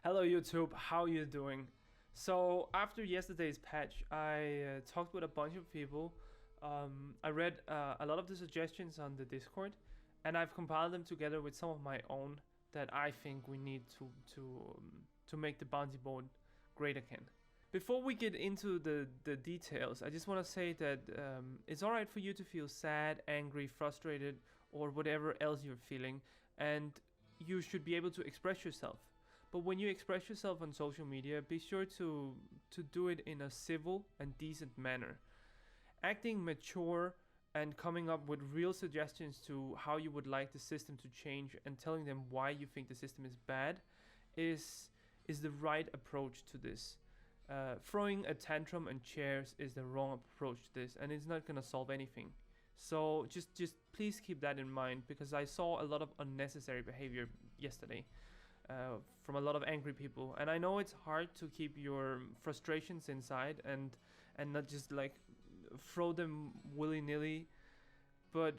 Hello YouTube, how you doing? So after yesterday's patch, I talked with a bunch of people. I read a lot of the suggestions on the Discord, and I've compiled them together with some of my own that I think we need to make the bounty board great again. Before we get into the details, I just want to say that it's alright for you to feel sad, angry, frustrated, or whatever else you're feeling, and you should be able to express yourself. But when you express yourself on social media, be sure to do it in a civil and decent manner. Acting mature and coming up with real suggestions to how you would like the system to change and telling them why you think the system is bad is the right approach to this. Throwing a tantrum and chairs is the wrong approach to this, and it's not gonna solve anything. So just please keep that in mind, because I saw a lot of unnecessary behavior yesterday. From a lot of angry people, and I know it's hard to keep your frustrations inside and not just like throw them willy-nilly, but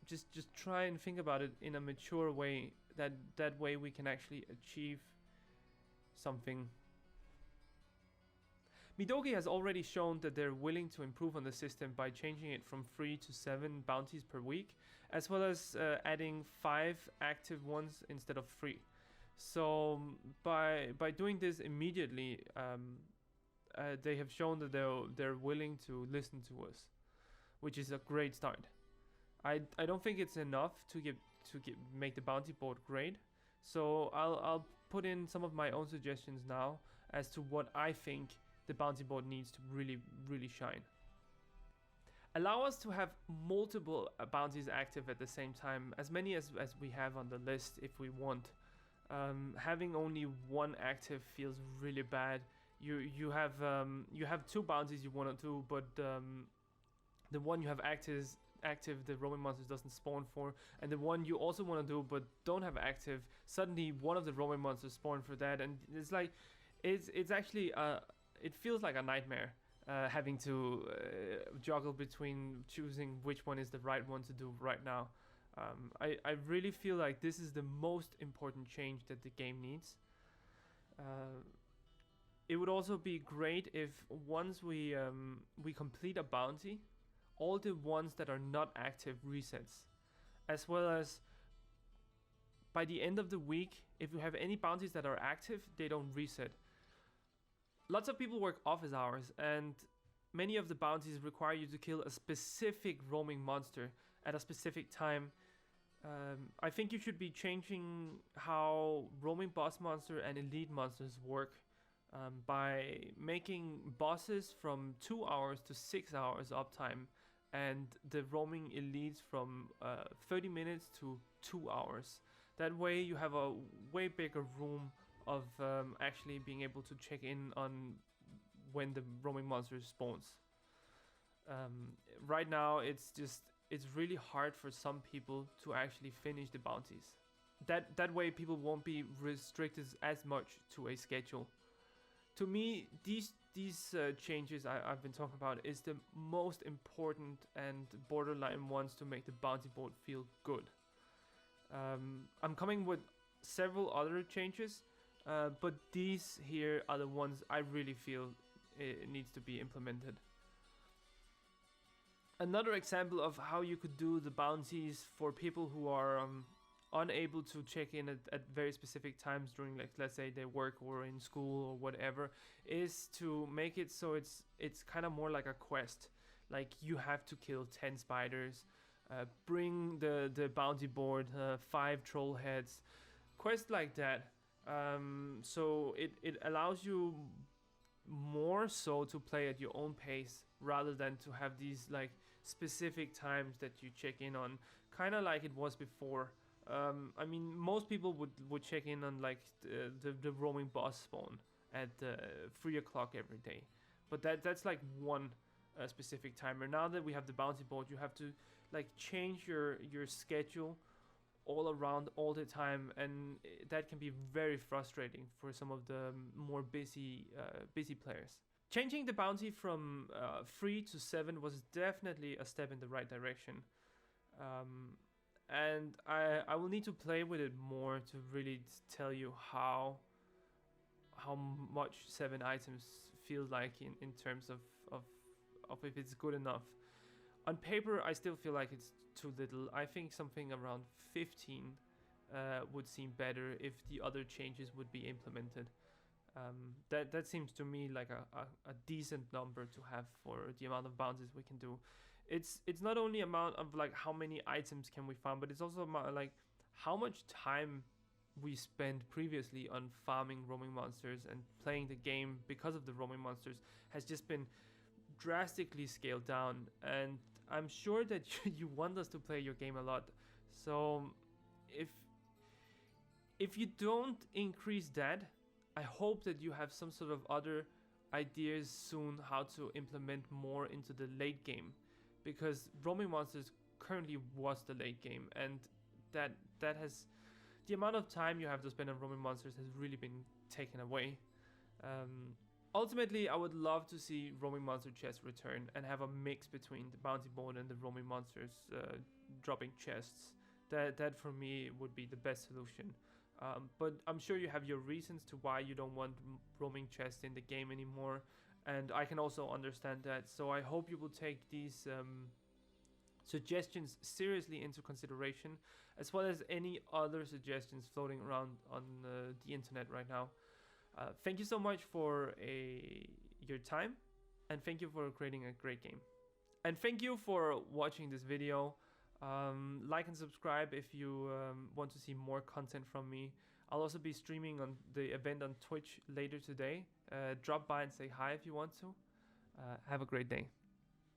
just try and think about it in a mature way. That way we can actually achieve something. Midoki has already shown that they're willing to improve on the system by changing it from 3 to 7 bounties per week, as well as adding 5 active ones instead of 3. So by doing this immediately, they have shown that they're willing to listen to us, which is a great start. I don't think it's enough to make the bounty board great. So I'll put in some of my own suggestions now as to what I think the bounty board needs to really shine. Allow us to have multiple bounties active at the same time, as many as we have on the list if we want. Having only one active feels really bad. You have 2 bounties you want to do, but the one you have active the roaming monsters doesn't spawn for, and the one you also want to do but don't have active, suddenly one of the roaming monsters spawn for that, and it's like it's actually it feels like a nightmare. Having to juggle between choosing which one is the right one to do right now. I really feel like this is the most important change that the game needs. It would also be great if once we complete a bounty, all the ones that are not active resets, as well as by the end of the week, if you have any bounties that are active, they don't reset. Lots of people work office hours, and many of the bounties require you to kill a specific roaming monster at a specific time. I think you should be changing how roaming boss monster and elite monsters work by making bosses from 2 hours to 6 hours uptime, and the roaming elites from 30 minutes to 2 hours. That way you have a way bigger room of actually being able to check in on when the roaming monster spawns. Right now it's really hard for some people to actually finish the bounties. That way people won't be restricted as much to a schedule. To me, these changes I've been talking about is the most important and borderline ones to make the bounty board feel good. I'm coming with several other changes, but these here are the ones I really feel it needs to be implemented. Another example of how you could do the bounties for people who are unable to check in at very specific times during, like, let's say they work or in school or whatever, is to make it so it's kind of more like a quest. Like, you have to kill 10 spiders, bring the bounty board, 5 troll heads, quests like that. So it allows you more so to play at your own pace rather than to have these like specific times that you check in on, kind of like it was before. I mean, most people would check in on like the roaming boss spawn at 3 o'clock every day, but that's like one specific timer. Now that we have the bounty board, you have to like change your schedule all around all the time, and that can be very frustrating for some of the more busy players. Changing the bounty from 3 to 7 was definitely a step in the right direction, and I will need to play with it more to really tell you how much 7 items feel like in terms of if it's good enough. On paper, I still feel like it's too little. I think something around 15 would seem better if the other changes would be implemented. That seems to me like a decent number to have for the amount of bounties we can do. It's not only amount of like how many items can we farm, but it's also about like how much time we spent previously on farming roaming monsters and playing the game because of the roaming monsters has just been drastically scaled down. And I'm sure that you want us to play your game a lot. So if you don't increase that, I hope that you have some sort of other ideas soon how to implement more into the late game, because roaming monsters currently was the late game, and that has the amount of time you have to spend on roaming monsters has really been taken away. Ultimately, I would love to see roaming monster chests return and have a mix between the bounty board and the roaming monsters dropping chests. That for me would be the best solution. But I'm sure you have your reasons to why you don't want roaming chests in the game anymore, and I can also understand that. So I hope you will take these suggestions seriously into consideration, as well as any other suggestions floating around on the internet right now. Thank you so much for your time, and thank you for creating a great game. And thank you for watching this video. Like and subscribe if you want to see more content from me. I'll also be streaming on the event on Twitch later today. Drop by and say hi if you want to. Have a great day.